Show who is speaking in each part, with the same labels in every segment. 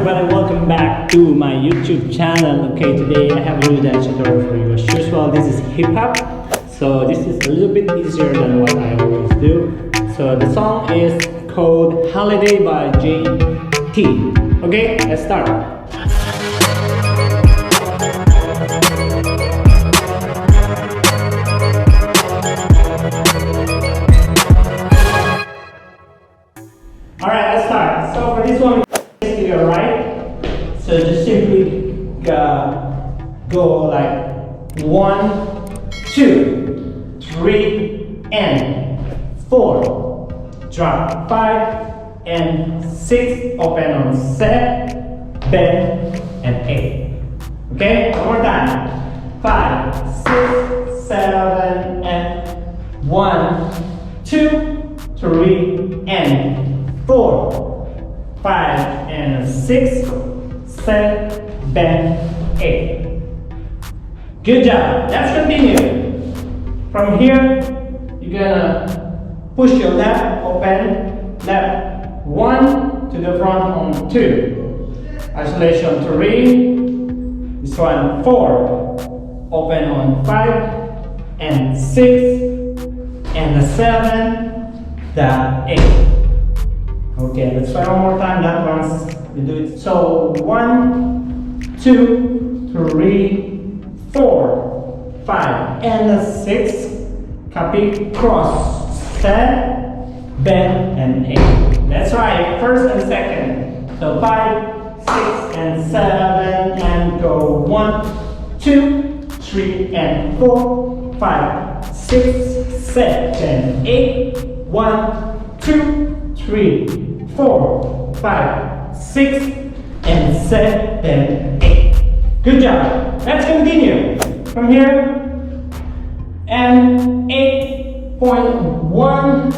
Speaker 1: everybody, welcome back to my YouTube channel. Okay, today I have a new dance tutorial for you. As usual, this is hip-hop, so this is a little bit easier than what I always do. So the song is called Holiday by Jae.T. Okay, let's start. Alright, let's start. So for this one, to your right, so just simply go like 1, 2, 3, and 4. Drop 5 and 6. Open on set, bend, and 8. Okay, one more time. 5, 6, 7, and 1, 2, 3, and 4. 5 and 6, 7, bend, 8. Good job. Let's continue. From here, you're gonna push your left, open, left 1 to the front on 2. Isolation 3. This one 4. Open on 5 and 6 and the 7, the 8. Okay, let's try one more time. That once we do it. So 1, 2, 3, 4, 5, and the 6. Copy, cross, set, bend, and 8. That's right. First and second. So 5, 6, and 7, and go 1, 2, 3, and 4, 5, 6, 7, 8. 1, 2, 3, 4, 5, 6, and 7, 8. Good job. Let's continue from here. And 8.1,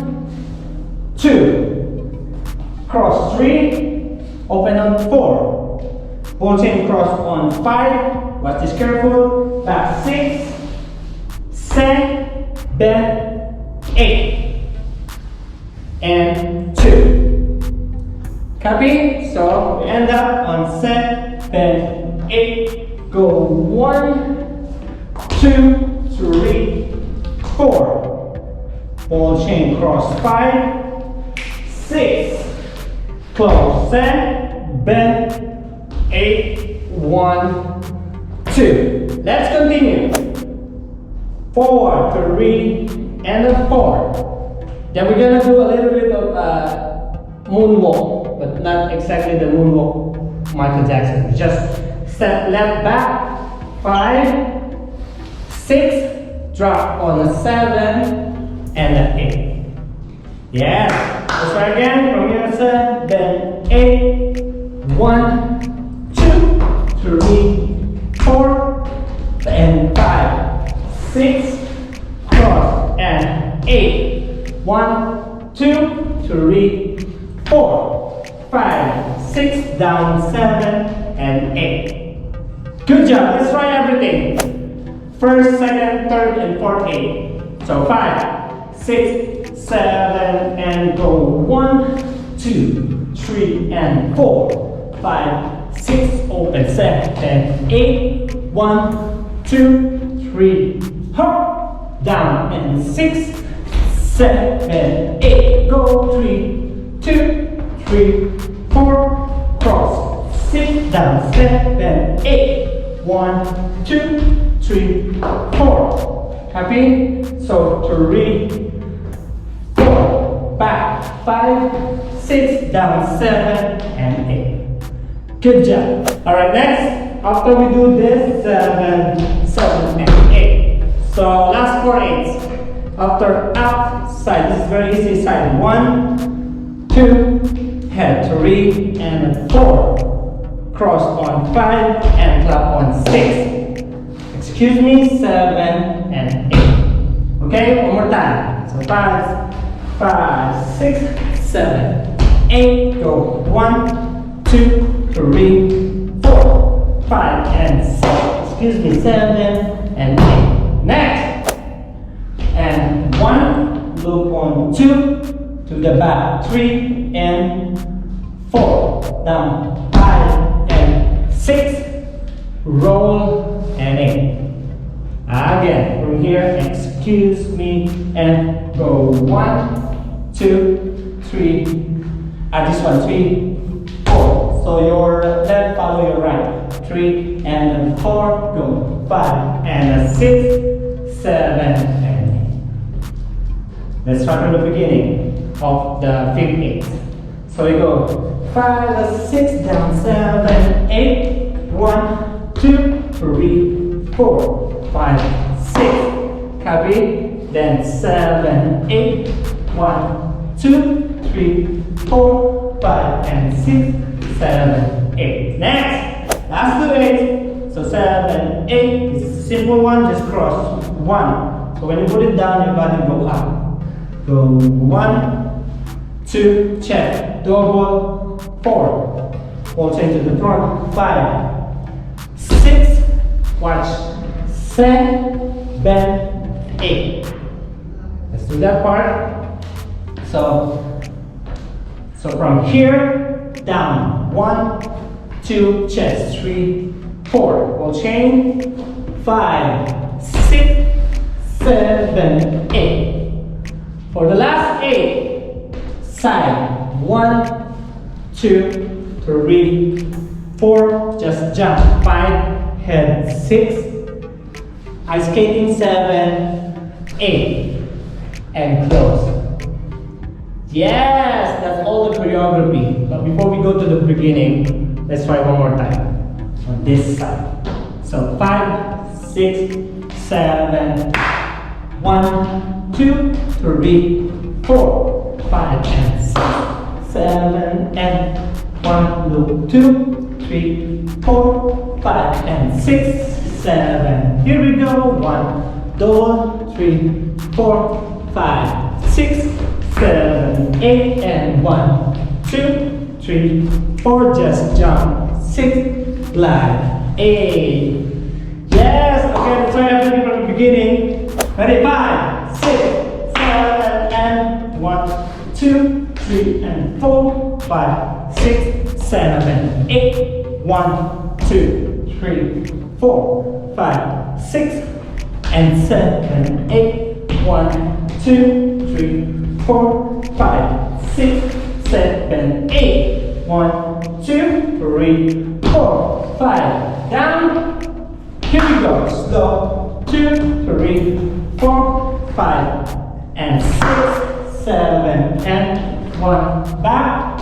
Speaker 1: 2. Cross 3. Open on 4. Ball chain cross on 5. Watch this careful. Back 6. Set. Bend. 8. And 2. Copy? So we end up on set, bend, 8. Go 1, 2, 3, 4. Ball chain cross 5, 6. Close, set, bend, 8, 1, 2. Let's continue. 4, 3, and a 4. Then we're gonna do a little bit of moonwalk, but not exactly the moonwalk Michael Jackson. Just step left back, 5, 6, drop on a 7 and an 8. Yeah, let's try again. From here, 7, then 8. 1, 2, 3, 4, and 5, 6, cross, and 8. 1, 2, 3, 4, 5, 6, down 7, and 8. Good job. Let's try everything. First, second, third, and fourth 8. So 5, 6, 7, and go 1, 2, 3, and 4, 5, 6, open 7, 8. 1, 2, 3, hop, down, and 6, 7, 8. Go 3, 2, 3, 4, cross, 6, down, 7, 8. 1, 2, 3, 4. Copy? So 3, 4, back, 5, 6, down, 7, and 8. Good job. Alright, next, after we do this, 7, 7, and 8. So last 4 8s. After up, side, this is very easy side. 1, 2, head 3, and 4. Cross on 5, and clap on 6. Excuse me, 7, and 8. Okay, one more time. So 5, 6, 7, 8. Go 1, 2, 3, 4, 5, and 6. Excuse me, 7, and 8. Next. And 1, loop on 2, to the back, 3, and 4. down, 5 and 6, roll and 8. Again, from here, excuse me, and go 1, 2, 3, this one, 3, 4. So your left follow your right. 3 and then 4, go 5 and 6, 7 and 8. Let's start from the beginning of the 5th 8. So we go 5, 6, down, 7, 8, 1, 2, 3, 4, 5, 6. Copy. Then 7, 8, 1, 2, 3, 4, 5 and 6, 7, 8. Next, last 2 8. So 7, 8 is a simple one, just cross 1. So when you put it down, your body go up. Go 1, 2, check, double, 4. We'll change to the front, 5, 6, watch, 7, 8. Let's do that part. So from here, down, 1, 2, chest, 3, 4. We'll chain, 5, 6, 7, 8. For the last 8, side, 1, 2, 3, 4. Just jump, 5, head, 6, ice skating, 7, 8, and close. Yes, that's all the choreography. But before we go to the beginning, let's try one more time on this side. So 5, 6, 7, 1, 2, 3, 4, 5 and 6, 7 and 1, 2, 3, 4, 5 and 6, 7. Here we go. 1, 2, 3, 4, 5, 6, 7, 8 and 1, 2, 3, 4. Just jump. 6, glide. 8. Yes. Okay. Let's try everything from the beginning. Ready? 5, 6, 7 and 1, 2, 3 and 4, 5, 6, 7, 8. 1, 2, 3, 4, 5, 6 and 7, 8. 1, 2, 3, 4, 5, 6, 7, 8. 1, 2, 3, 4, 5. Down. Here we go. Slow. 2, 3, 4, 5 and 6, 7 and 1. Back.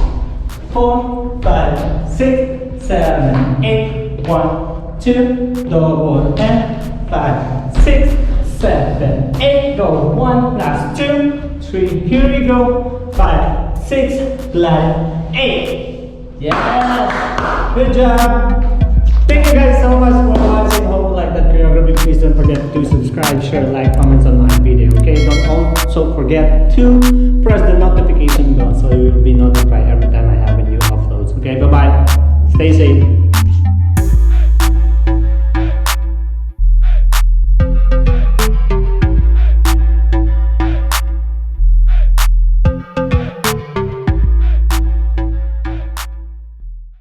Speaker 1: 4, 5, 6, 7, 8. 1, 2, double and 5, 6, 7, 8. Go 1, last 2, 3. Here we go. 5, 6, glide. 8. Yes. Good job. Thank you guys so much for watching. Hope you like that choreography. Please don't forget to subscribe, share, like, comments on my video. Okay. Don't also forget to press the notification bell so you will be notified every time I have a new uploads. Okay. Bye bye. Stay safe.